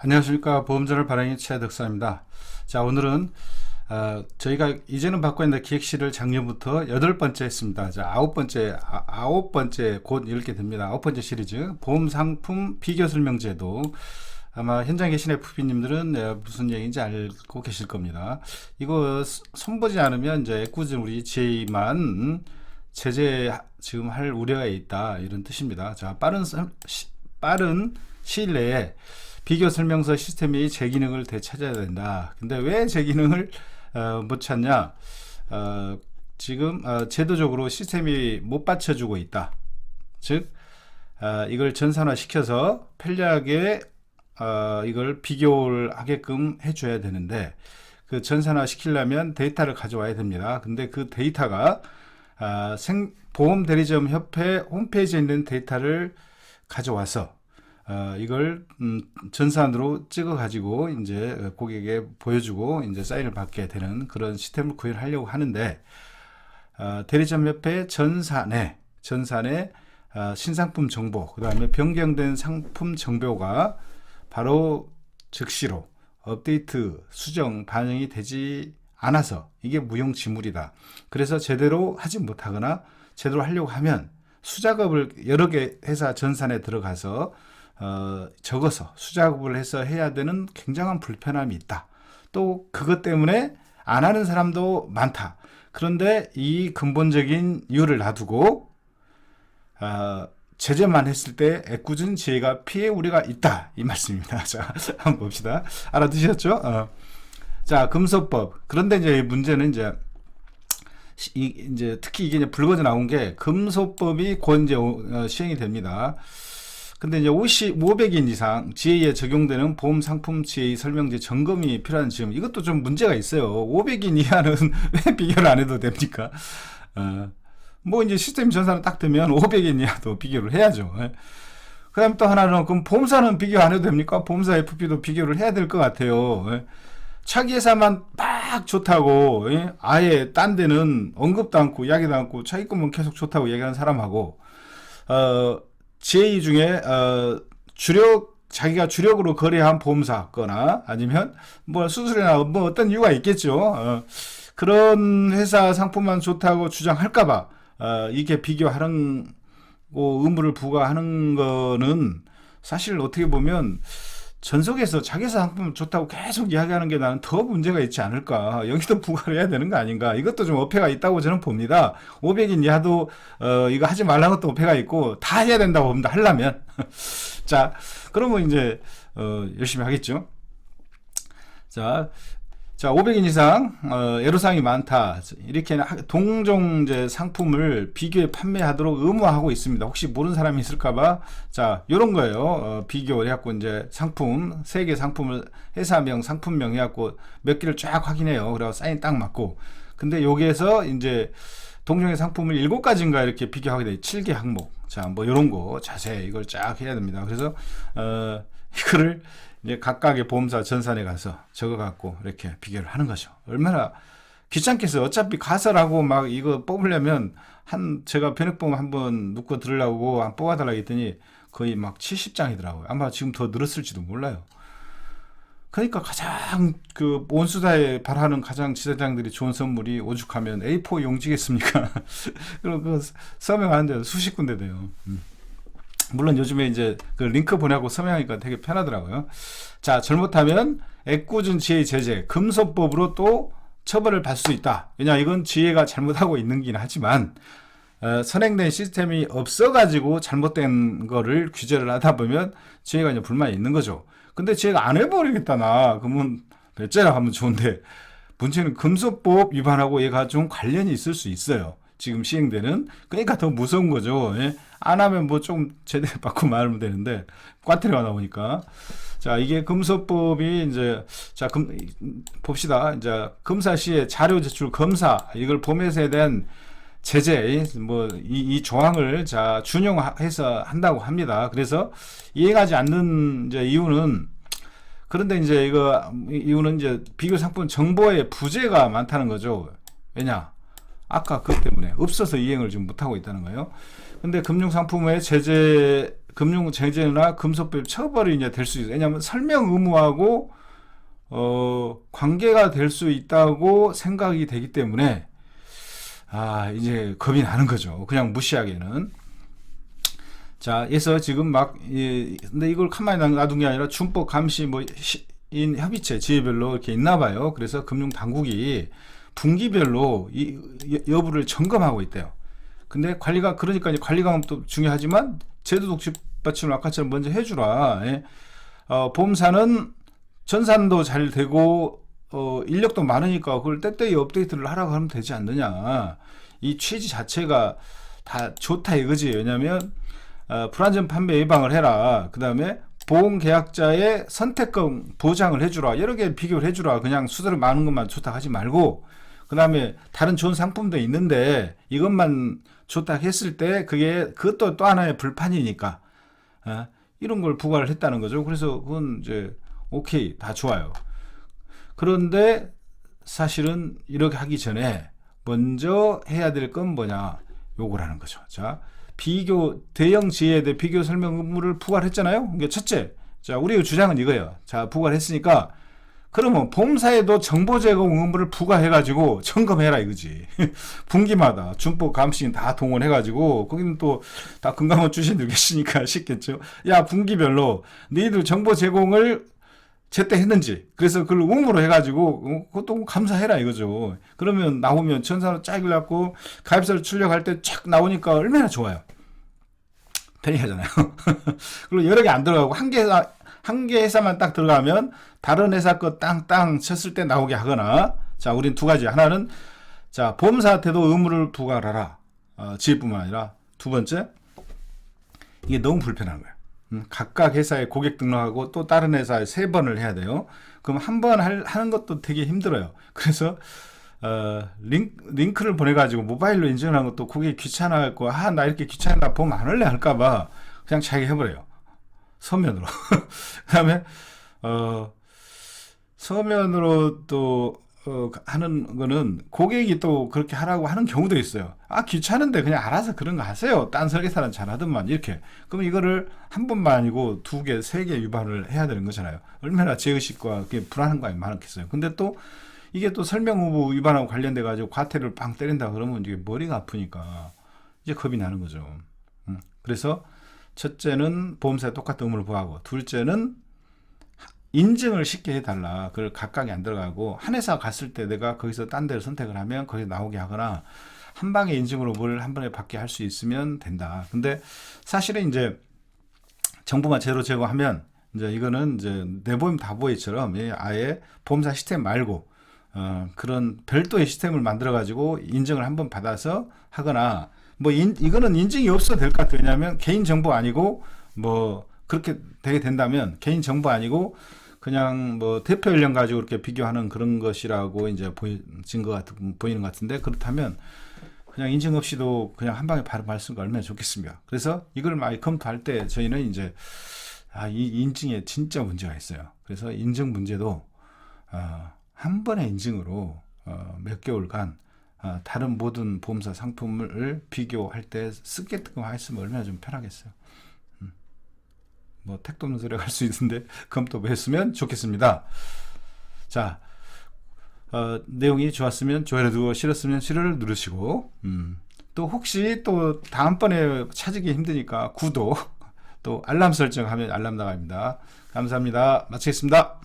안녕하십니까. 보험전을 발행인 최덕사입니다. 자, 오늘은 저희가 이제는 바꿔야 한다 기획실을 작년부터 8번째 했습니다. 자, 아홉 번째 곧 이렇게 됩니다. 9번째 시리즈 보험상품 비교 설명제도. 아마 현장에 계신 FP님들은 무슨 얘기인지 알고 계실 겁니다. 이거 손보지 않으면 이제 애꿎은 우리 GA만 제재 지금 할 우려가 있다, 이런 뜻입니다. 자, 빠른 시일 내에 비교 설명서 시스템이 제 기능을 되찾아야 된다. 근데 왜 제 기능을 못 찾냐? 지금 제도적으로 시스템이 못 받쳐주고 있다. 즉 이걸 전산화 시켜서 편리하게 이걸 비교를 하게끔 해줘야 되는데, 그 전산화 시키려면 데이터를 가져와야 됩니다. 근데 그 데이터가 보험대리점 협회 홈페이지에 있는 데이터를 가져와서 이걸 전산으로 찍어 가지고 이제 고객에게 보여주고 이제 사인을 받게 되는 그런 시스템을 구현하려고 하는데, 대리점 협회 전산에 신상품 정보, 그 다음에 변경된 상품 정보가 바로 즉시로 업데이트, 수정, 반영이 되지 않아서 이게 무용지물이다. 그래서 제대로 하지 못하거나 제대로 하려고 하면 수작업을 여러 개 회사 전산에 들어가서 적어서 수작업을 해서 해야 되는 굉장한 불편함이 있다. 또 그것 때문에 안 하는 사람도 많다. 그런데 이 근본적인 이유를 놔두고 제재만 했을 때 애꿎은 지혜가 피해 우려가 있다, 이 말씀입니다. 자, 한번 봅시다. 알아두셨죠? 자, 금소법. 그런데 이제 문제는 이제 특히 이게 이제 불거져 나온 게 금소법이 곧 이제 시행이 됩니다. 근데 이제 500인 이상 GA에 적용되는 보험 상품 GA 설명제 점검이 필요한 지금 이것도 좀 문제가 있어요. 500인 이하는 왜 비교를 안 해도 됩니까? 뭐 이제 시스템 전산을 딱 되면 500인 이하도 비교를 해야죠. 그 다음 또 하나는, 그럼 보험사는 비교 안 해도 됩니까? 보험사 FP도 비교를 해야 될 것 같아요. 차기 회사만 막 좋다고, 아예 딴 데는 언급도 않고 이야기도 않고 차기 것만 계속 좋다고 얘기하는 사람하고, GA 중에 자기가 주력으로 거래한 보험사 거나 아니면 뭐 수수료나 뭐 어떤 이유가 있겠죠. 그런 회사 상품만 좋다고 주장할까봐 이게 비교하는 의무를 부과하는 거는 사실 어떻게 보면 전속에서 자기 회사 상품 좋다고 계속 이야기하는 게 나는 더 문제가 있지 않을까. 여기도 부과를 해야 되는 거 아닌가. 이것도 좀 어폐가 있다고 저는 봅니다. 500인 이하도 이거 하지 말라는 것도 어폐가 있고 다 해야 된다고 봅니다. 하려면. 자, 그러면 이제 열심히 하겠죠. 자, 500인 이상 애로사항이 많다, 이렇게 동종 이제 상품을 비교해 판매하도록 의무화하고 있습니다. 혹시 모르는 사람이 있을까봐, 자, 요런 거예요. 비교 해갖고 이제 상품 3개 상품을 회사명, 상품명 해갖고 몇 개를 쫙 확인해요. 그래서 사인 딱 맞고, 근데 여기에서 이제 동종의 상품을 7가지인가 이렇게 비교하게 돼. 7개 항목. 자, 뭐 요런 거 자세히 이걸 쫙 해야 됩니다. 그래서 이거를 이제 각각의 보험사 전산에 가서 적어갖고 이렇게 비교를 하는 거죠. 얼마나 귀찮겠어요. 어차피 가설하고 막 이거 뽑으려면 제가 변액보험 한번 눕고 들으려고 뽑아달라고 했더니 거의 막 70장이더라고요. 아마 지금 더 늘었을지도 몰라요. 그러니까 가장 그 온수다에 바라는 가장 지사장들이 좋은 선물이 오죽하면 A4 용지겠습니까? 그리고 그 서명하는데 수십 군데 돼요. 물론 요즘에 이제 그 링크 보내고 서명하니까 되게 편하더라고요. 자, 잘못하면 애꿎은 지혜 제재, 금소법으로 또 처벌을 받을 수 있다. 왜냐, 이건 지혜가 잘못하고 있는 긴 하지만 선행된 시스템이 없어가지고 잘못된 거를 규제를 하다 보면 지혜가 이제 불만이 있는 거죠. 근데 지혜가 안 해버리겠다, 그러면 배째라 하면 좋은데, 문제는 금소법 위반하고 얘가 좀 관련이 있을 수 있어요. 지금 시행되는. 그러니까 더 무서운 거죠. 안 하면 뭐 좀 제대로 받고 말하면 되는데 꽈트리가 나오니까. 자, 이게 금소법이 이제, 자, 봅시다. 이제 검사 시에 자료 제출 검사, 이걸 보험회사에 대한 제재, 뭐 이 조항을 자 준용해서 한다고 합니다. 그래서 이해가지 않는 이제 이유는, 그런데 이제 이유는 이제 비교 상품 정보의 부재가 많다는 거죠. 왜냐? 아까 그것 때문에 없어서 이행을 지금 못하고 있다는 거예요. 근데 금융상품의 제재, 금융 제재나 금속법 처벌이 이제 될 수 있어요. 왜냐하면 설명 의무하고 관계가 될 수 있다고 생각이 되기 때문에 이제 겁이 나는 거죠. 그냥 무시하기에는. 자, 그래서 지금 근데 이걸 가만히 놔둔 게 아니라 준법 감시 인 협의체 지회별로 이렇게 있나 봐요. 그래서 금융 당국이 분기별로 이 여부를 점검하고 있대요. 근데 그러니까 관리 강압도 중요하지만 제도 독립 받침을 아까처럼 먼저 해주라. 예. 보험사는 전산도 잘 되고 인력도 많으니까 그걸 때때이 업데이트를 하라고 하면 되지 않느냐. 이 취지 자체가 다 좋다 이거지. 왜냐하면 불안전 판매 예방을 해라. 그 다음에 보험계약자의 선택권 보장을 해주라. 여러 개 비교를 해주라. 그냥 수수료 많은 것만 좋다 하지 말고, 그 다음에 다른 좋은 상품도 있는데 이것만 좋다 했을 때 그것도 또 하나의 불판이니까 이런 걸 부과를 했다는 거죠. 그래서 그건 이제 오케이, 다 좋아요. 그런데 사실은 이렇게 하기 전에 먼저 해야 될 건 뭐냐, 요걸 하는 거죠. 자, 대형 지혜에 대해 비교 설명 의무를 부과를 했잖아요. 그러니까 첫째, 자, 우리의 주장은 이거예요. 자, 부과를 했으니까 그러면 보험사에도 정보 제공 의무를 부과해가지고 점검해라 이거지. 분기마다 준법 감시인 다 동원해가지고, 거기는 또 다 금감원 출신들 계시니까 쉽겠죠. 야, 분기별로 너희들 정보 제공을 제때 했는지, 그래서 그걸 의무로 해가지고 그것도 감사해라 이거죠. 그러면 나오면 전산으로 쫙 읽고 가입서를 출력할 때 쫙 나오니까 얼마나 좋아요. 편리하잖아요. 그리고 여러 개 안 들어가고 한 개 회사만 딱 들어가면 다른 회사 거 땅땅 쳤을 때 나오게 하거나. 자, 우린 두 가지. 하나는, 자, 보험사한테도 의무를 부과하라. 지혜뿐만 아니라. 두 번째, 이게 너무 불편한 거예요. 각각 회사에 고객 등록하고 또 다른 회사에 3번을 해야 돼요. 그럼 한 번 하는 것도 되게 힘들어요. 그래서 링크를 보내가지고 모바일로 인증하는 것도 고객이 귀찮아갖고, 나 이렇게 귀찮아 보험 안 할래 할까봐 그냥 자기 해버려요. 서면으로. 그 다음에 서면으로 또 하는 거는 고객이 또 그렇게 하라고 하는 경우도 있어요. 귀찮은데 그냥 알아서 그런 거 하세요. 딴 설계사는 잘하더만, 이렇게. 그럼 이거를 한 번만 아니고 2개, 3개 위반을 해야 되는 거잖아요. 얼마나 죄의식과 불안한 거 많겠어요. 근데 또 이게 또 설명 의무 위반하고 관련돼 가지고 과태료를 빵 때린다 그러면 이게 머리가 아프니까 이제 겁이 나는 거죠. 그래서 첫째는 보험사에 똑같은 의무를 부과하고, 둘째는 인증을 쉽게 해달라. 그걸 각각이 안 들어가고, 한 회사 갔을 때 내가 거기서 딴 데를 선택을 하면 거기서 나오게 하거나, 한 방에 인증으로 뭘 한 번에 받게 할 수 있으면 된다. 근데 사실은 이제 정보만 제대로 제공하면, 이제 이거는 이제 내보험 다보이처럼 아예 보험사 시스템 말고 그런 별도의 시스템을 만들어 가지고 인증을 한번 받아서 하거나, 이거는 인증이 없어도 될 것 같아요. 왜냐하면 개인 정보 아니고, 그렇게 되게 된다면 개인 정보 아니고 그냥 대표 연령 가지고 이렇게 비교하는 그런 것이라고 이제 보이는 것 같은데, 그렇다면 그냥 인증 없이도 그냥 한 방에 바로 말씀가 얼마나 좋겠습니까? 그래서 이걸 많이 검토할 때 저희는 이제 이 인증에 진짜 문제가 있어요. 그래서 인증 문제도 한 번의 인증으로 몇 개월간 다른 모든 보험사 상품을 비교할 때 쓰게끔 했으면 얼마나 좀 편하겠어요. 택도 없는 소리가 할 수 있는데 검토했으면 좋겠습니다. 자, 내용이 좋았으면 좋아요 누르고, 싫었으면 싫어를 누르시고, 또 혹시 또 다음번에 찾기 힘드니까 구독, 또 알람 설정하면 알람 나갑니다. 감사합니다. 마치겠습니다.